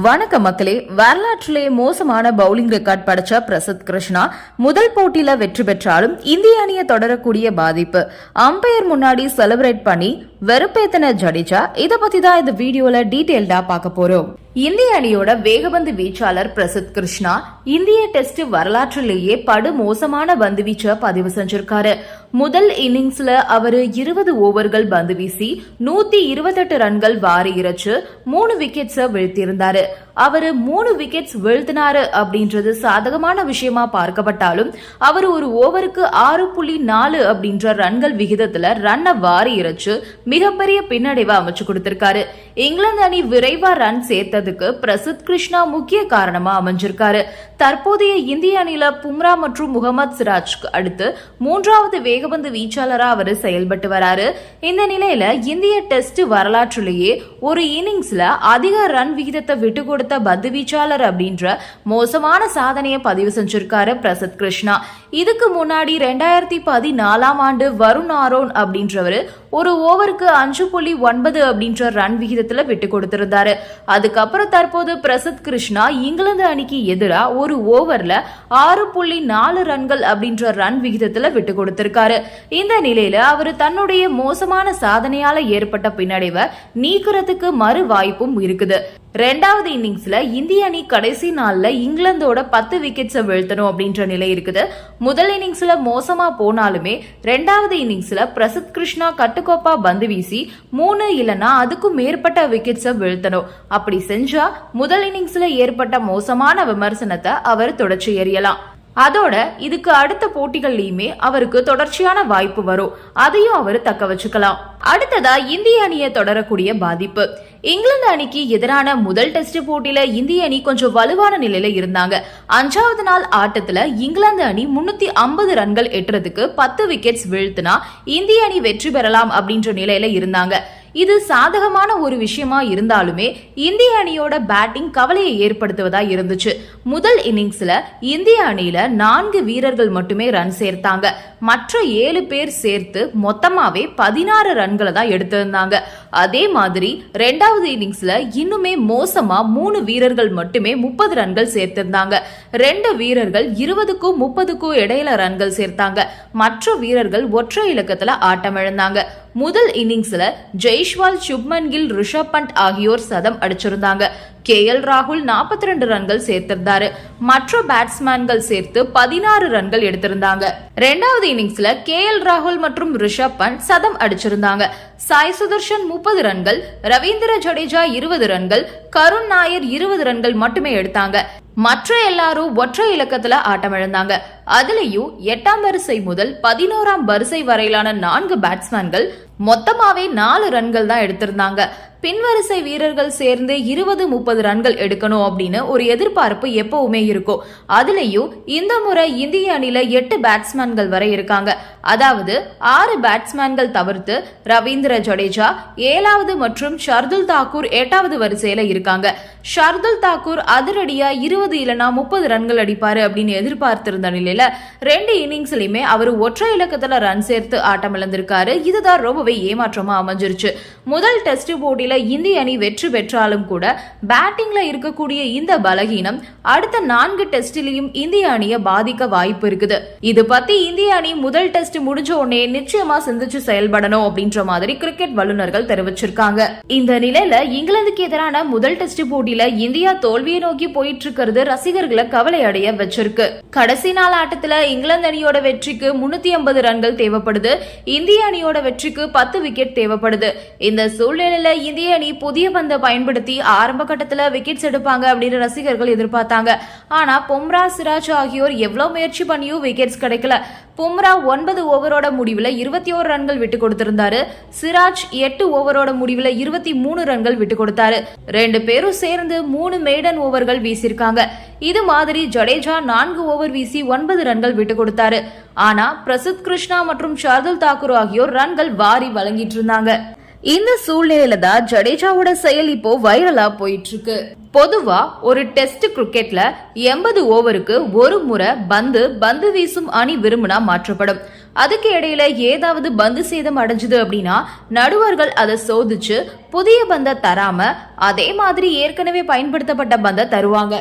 வணக்க மக்களே. வரலாற்றிலே மோசமான பவுலிங் ரெக்கார்ட் படைச்ச பிரசித் கிருஷ்ணா முதல் போட்டியில வெற்றி பெற்றாலும் இந்திய அணியை தொடரக்கூடிய பாதிப்பு, அம்பையர் முன்னாடி செலிப்ரேட் பண்ணி வெறுப்பேத்தன ஜடேஜா. இத பத்தி தான் இந்த வீடியோல டீடைல்டா பார்க்க போறோம். இந்திய அணியோட வேகபந்து வீச்சாளர் பிரசித் கிருஷ்ணா இந்திய டெஸ்ட் வரலாற்றிலேயே படு மோசமான பந்து வீச்ச பதிவு செஞ்சிருக்காரு. முதல் இன்னிங்ஸ்ல அவரு 20 ஓவர்கள் பந்து வீசி 128 ரன்கள் வாரி இறைச்சு 3 விக்கெட்ஸ் வீழ்த்தியிருந்தாரு. அவரு 3 விக்கெட்ஸ் வீழ்த்தினாரு அப்படின்றது சாதகமான விஷயமா பார்க்கப்பட்டாலும் அவர் ஒரு ஓவருக்கு 6.4 அப்படின்ற ரன்கள் விகிதத்துல ரன்னை வாரி இறைச்சு மிகப்பெரிய பின்னடைவை அமைச்சு கொடுத்திருக்காரு. இங்கிலாந்து அணி விரைவா ரன் சேர்த்ததுக்கு பிரசித் கிருஷ்ணா முக்கிய காரணமா அமைஞ்சிருக்காரு. தற்போதைய இந்திய அணியில பும்ரா மற்றும் முகமது சிராஜ்க்கு அடுத்து 3வது வேகபந்து வீச்சாளரா அவர் செயல்பட்டு வராரு. இந்த நிலையில இந்திய டெஸ்ட் வரலாற்றிலேயே ஒரு இன்னிங்ஸ்ல அதிக ரன் விகிதத்தை விட்டு கொடுத்த பந்து வீச்சாளர் அப்படின்ற மோசமான சாதனையை பதிவு செஞ்சிருக்காரு பிரசித் கிருஷ்ணா. இதுக்கு முன்னாடி 2014 ஆண்டு வருண் ஆரோன் அப்படின்றவரு ஒரு ஓவருக்கு 5.9 அப்படின்ற ரன் விகிதத்துல விட்டு கொடுத்திருந்தாரு. அதுக்கப்புறம் தற்போது பிரசித் கிருஷ்ணா இங்கிலாந்து அணிக்கு எதிராக ஒரு ஓவர்ல 6.4 ரன்கள் அப்படின்ற ரன் விகிதத்துல விட்டு கொடுத்திருக்காரு. இந்த நிலையில அவர் தன்னுடைய மோசமான சாதனையால ஏற்பட்ட பின்னடைவை நீக்கிறதுக்கு மறு வாய்ப்பும் இருக்குது. 2வது இன்னிங்ஸ்ல இந்திய அணி கடைசி நாள்ல இங்கிலாந்தோட 10 விக்கெட்ஸ் வீழ்த்தணும் அப்படின்ற நிலை இருக்குது. முதல் இன்னிங்ஸ்ல மோசமா போனாலுமே 2வது இன்னிங்ஸ்ல பிரசித் கிருஷ்ணா கட்டுக்கோப்பா பந்து வீசி 3 இல்லனா அதுக்கும் மேற்பட்ட விக்கெட்ஸ் வீழ்த்தணும். அப்படி செஞ்சா முதல் இன்னிங்ஸ்ல ஏற்பட்ட மோசமான விமர்சனத்தை அவர் தொடர்ச்சி எறியலாம். அதோட இதுக்கு அடுத்த போட்டிகள்லயுமே அவருக்கு தொடர்ச்சியான வாய்ப்பு வரும். அதையும் அவர் தக்க வச்சுக்கலாம். அடுத்ததா இந்திய அணியை தொடரக்கூடிய பாதிப்பு. இங்கிலாந்து அணிக்கு எதிரான முதல் டெஸ்ட் போட்டியில இந்திய அணி கொஞ்சம் வலுவான நிலையில இருந்தாங்க. 5வது நாள் ஆட்டத்துல இங்கிலாந்து அணி 350 ரன்கள் எட்டுறதுக்கு 10 விக்கெட்ஸ் வீழ்த்தினா இந்திய அணி வெற்றி பெறலாம் அப்படின்ற நிலையில இருந்தாங்க. இது சாதகமான ஒரு விஷயமா இருந்தாலுமே இந்திய அணியோட பேட்டிங் கவலையை ஏற்படுத்துவதா இருந்துச்சு. முதல் இன்னிங்ஸ்ல இந்திய அணியில 4 வீரர்கள் மட்டுமே ரன் சேர்த்தாங்க. மற்ற 7 பேர் சேர்த்து மொத்தமாவே 16 ரன்களை தான் எடுத்திருந்தாங்க. அதே மாதிரி 2வது இன்னிங்ஸ்ல இன்னுமே மோசமா 3 வீரர்கள் மட்டுமே 30 ரன்கள் சேர்த்திருந்தாங்க. 2 வீரர்கள் 20க்கும் 30க்கும் இடையில ரன்கள் சேர்த்தாங்க. மற்ற வீரர்கள் ஒற்றை இலக்கத்துல ஆட்டம் இழந்தாங்க. முதல் இன்னிங்ஸ்ல ஜெய்ஷ்வால், சுப்மன் கில், ரிஷப் பண்ட் ஆகியோர் சதம் அடிச்சிருந்தாங்க. KL ராகுல் 42 ரன்கள் சேர்த்திருந்தாரு. மற்ற பேட்ஸ்மேன்கள் சேர்த்து 16 ரன்கள் எடுத்திருந்தாங்க. 2வது இன்னிங்ஸ்ல KL ராகுல் மற்றும் ரிஷப் பண்ட் சதம் அடிச்சிருந்தாங்க. சாய் சுதர்ஷன் 30 ரன்கள், ரவீந்திர ஜடேஜா 20 ரன்கள், கருண் நாயர் 20 ரன்கள் மட்டுமே எடுத்தாங்க. மற்ற எல்லாரும் ஒற்றை இலக்கத்துல ஆட்டமிழந்தாங்க. அதுலயும் 8ஆம் வரிசை முதல் 11ஆம் வரிசை வரையிலான 4 பேட்ஸ்மேன்கள் மொத்தமாவே 4 ரன்கள் தான் எடுத்திருந்தாங்க. பின்வரிசை வீரர்கள் சேர்ந்து 20-30 ரன்கள் எடுக்கணும் அப்படின்னு ஒரு எதிர்பார்ப்பு எப்பவுமே இருக்கும். அதுலயும் இந்த முறை இந்திய அணியில 8 பேட்ஸ்மேன்கள் வரை இருக்காங்க. அதாவது 6 பேட்ஸ்மேன்கள் தவிர்த்து ரவீந்திர ஜடேஜா 7வது மற்றும் ஷர்துல் தாக்கூர் 8வது வரிசையில இருக்காங்க. ஷர்துல் தாக்கூர் அதிரடியா 20 இல்லனா 30 ரன்கள் அடிப்பாரு அப்படின்னு எதிர்பார்த்திருந்த நிலையில 2 இன்னிங்ஸ்லயுமே அவர் ஒற்றை இலக்கத்துல ரன் சேர்த்து ஆட்டம் இழந்திருக்காரு. இதுதான் ரொம்பவே ஏமாற்றமா அமைஞ்சிருச்சு. முதல் டெஸ்ட் போட்டியில இந்திய அணி வெற்றி பெற்றாலும் கூட பேட்டிங்ல இருக்கக்கூடிய இந்த பலகீனம் அடுத்த 4 டெஸ்டிலையும் இந்திய அணியை பாதிக்க வாய்ப்பு இருக்குது. இது பத்தி இந்திய அணி முதல் டெஸ்ட் முடிஞ்ச உடனே நிச்சயமா சிந்திச்சு செயல்படணும் அப்படின்ற மாதிரி கிரிக்கெட் வல்லுநர்கள் தெரிவிச்சிருக்காங்க. இந்த நிலையில இங்கிலாந்துக்கு எதிரான முதல் டெஸ்ட் போட்டியில இந்தியா தோல்வியை நோக்கி போயிட்டு இருக்கிறது ரசிகர்களை கவலை அடைய வச்சிருக்கு. கடைசி நாள் ஆட்டத்துல இங்கிலாந்து அணியோட வெற்றிக்கு 350 ரன்கள் தேவைப்படுது. இந்திய அணியோட வெற்றிக்கு 10 விக்கெட் தேவைப்படுது. இந்த சூழ்நிலையில இந்திய அணி புதிய பந்தை பயன்படுத்தி ஆரம்ப கட்டத்துல விக்கெட்ஸ் எடுப்பாங்க அப்படின்னு ரசிகர்கள் எதிர்பார்த்தாங்க. ஆனா பும்ரா, சிராஜ் ஆகியோர் எவ்வளவு முயற்சி பண்ணியும் விக்கெட்ஸ் கிடைக்கல. பும்ரா 9 ஓவரோட முடிவுல 21 ரன்கள் விட்டு கொடுத்திருந்தாரு. சிராஜ் 8 ஓவரோட முடிவுல 23 ரன்கள் விட்டு கொடுத்தாரு. 2 பேரும் சேர்ந்து 3 மேடன் ஓவர்கள் வீசிருக்காங்க. இது மாதிரி ஜடேஜா 4 ஓவர் வீசி 9 ரன்கள் விட்டு கொடுத்தாரு. ஆனா பிரசித் கிருஷ்ணா மற்றும் ஷர்துல் தாக்கூர் ஆகியோர் ரன்கள் வாரி வழங்கிட்டு இருந்தாங்க. இந்த சூழ்நிலையில தான் ஜடேஜாவோட செயல் இப்போ வைரலா போயிட்டு இருக்கு. பொதுவா ஒரு டெஸ்ட் கிரிக்கெட்ல 80 ஓவருக்கு ஒரு முறை பந்து வீசும் அணி விரும்பினா மாற்றப்படும். அதுக்கு இடையில ஏதாவது பந்து சேதம் அடைஞ்சது அப்படின்னா நடுவர்கள் அதை சோதிச்சு புதிய பந்தை தராம அதே மாதிரி ஏற்கனவே பயன்படுத்தப்பட்ட பந்தை தருவாங்க.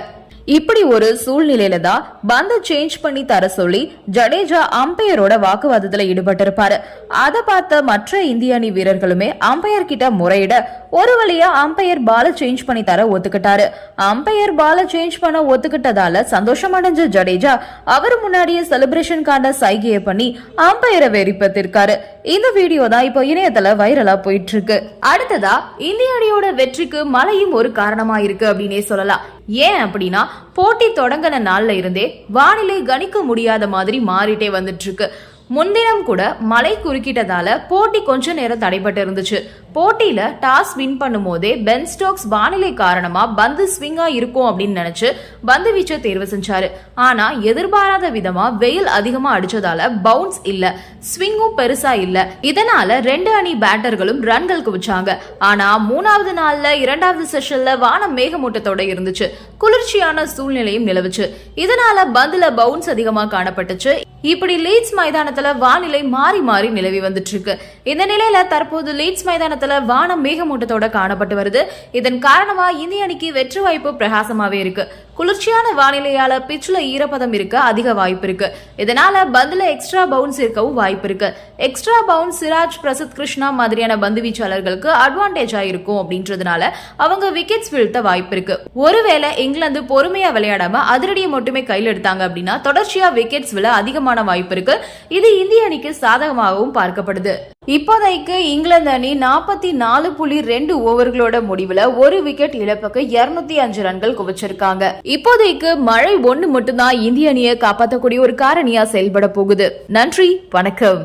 இப்படி ஒரு சூழ்நிலையில தான் பந்தை சேஞ்ச் பண்ணி தர சொல்லி ஜடேஜா அம்பையரோட வாக்குவாதத்துல ஈடுபட்டிருப்பாரு. அதை பார்த்த மற்ற இந்திய அணி வீரர்களுமே அம்பையர் கிட்ட முறையிட ஒரு வழியா அம்பையர் பால சேஞ்ச் பண்ணி தர ஒத்துக்கிட்டாரு. அம்பையர் பால சேஞ்ச் பண்ண ஒத்துக்கிட்டதால சந்தோஷம் அடைஞ்ச ஜடேஜா அவர் முன்னாடியே செலிப்ரேஷனுக்கான சைகையை பண்ணி அம்பையரை வெறிப்பத்திருக்காரு. இந்த வீடியோ தான் இப்போ இணையத்துல வைரலா போயிட்டு இருக்கு. அடுத்ததா இந்திய அணியோட வெற்றிக்கு மழையும் ஒரு காரணமா இருக்கு அப்படின்னே சொல்லலாம். ஏன் அப்படின்னா போட்டி தொடங்கின நாள்ல இருந்தே வானிலை கணிக்க முடியாத மாதிரி மாறிட்டே வந்துட்டு இருக்கு. முன்தினம் கூட மழை குறுக்கிட்டதால போட்டி கொஞ்ச நேரம் தடைபட்டு இருந்துச்சு. போட்டியில டாஸ் வின் பண்ணும் போதே பென் ஸ்டோக்ஸ் வானிலை காரணமா பந்து ஸ்விங்கா இருக்கும் அப்படின்னு நினைச்சு பந்து வீச்ச தேர்வு செஞ்சாரு. ஆனா எதிர்பாராத விதமா வெயில் அதிகமா அடிச்சதால பவுன்ஸ் இல்ல, ஸ்விங்கும் பெருசா இல்ல. இதனால ரெண்டு அணி பேட்டர்களும் ரன்கள் குவிச்சாங்க. ஆனா மூணாவது நாள்ல இரண்டாவது செஷன்ல வானம் மேகமூட்டத்தோட இருந்துச்சு. குளிர்ச்சியான சூழ்நிலையும் நிலவுச்சு. இதனால பந்துல பவுன்ஸ் அதிகமா காணப்பட்டுச்சு. இப்படி லீட்ஸ் மைதானத்துல வானிலை மாறி மாறி நிலவி வந்துட்டு இருக்கு. இந்த நிலையில தற்போது லீட்ஸ் மைதானத்துல வானம் மேகமூட்டத்தோட காணப்பட்டு வருது. இதன் காரணமா இந்திய அணிக்கு வெற்றி வாய்ப்பு பிரகாசமாவே இருக்கு. குளிர்ச்சியான வானிலையால பிச்ல ஈரப்பதம் இருக்க அதிக வாய்ப்பு இருக்கு. இதனால பந்துல எக்ஸ்ட்ரா பவுன்ஸ் இருக்கவும் வாய்ப்பு இருக்கு. எக்ஸ்ட்ரா பவுன்ஸ் சிராஜ், பிரசித் கிருஷ்ணா மாதிரியான பந்து வீச்சாளர்களுக்கு அட்வான்டேஜா இருக்கும் அப்படின்றதுனால அவங்க விக்கெட்ஸ் வீழ்த்த வாய்ப்பு இருக்கு. ஒருவேளை இங்கிலாந்து பொறுமையா விளையாடாம அதிரடியை மட்டுமே கையில் எடுத்தாங்க அப்படின்னா தொடர்ச்சியா விக்கெட்ஸ் விழ அதிகமான வாய்ப்பு இருக்கு. இது இந்திய அணிக்கு சாதகமாகவும் பார்க்கப்படுது. இப்போதைக்கு இங்கிலாந்து அணி 44.2 ஓவர்களோட முடிவுல ஒரு விக்கெட் இழப்புக்கு 205 ரன்கள் குவிச்சிருக்காங்க. இப்போதைக்கு மழை ஒண்ணு மட்டும்தான் இந்திய அணியை காப்பாற்றக்கூடிய ஒரு காரணியா செயல்பட போகுது. நன்றி, வணக்கம்.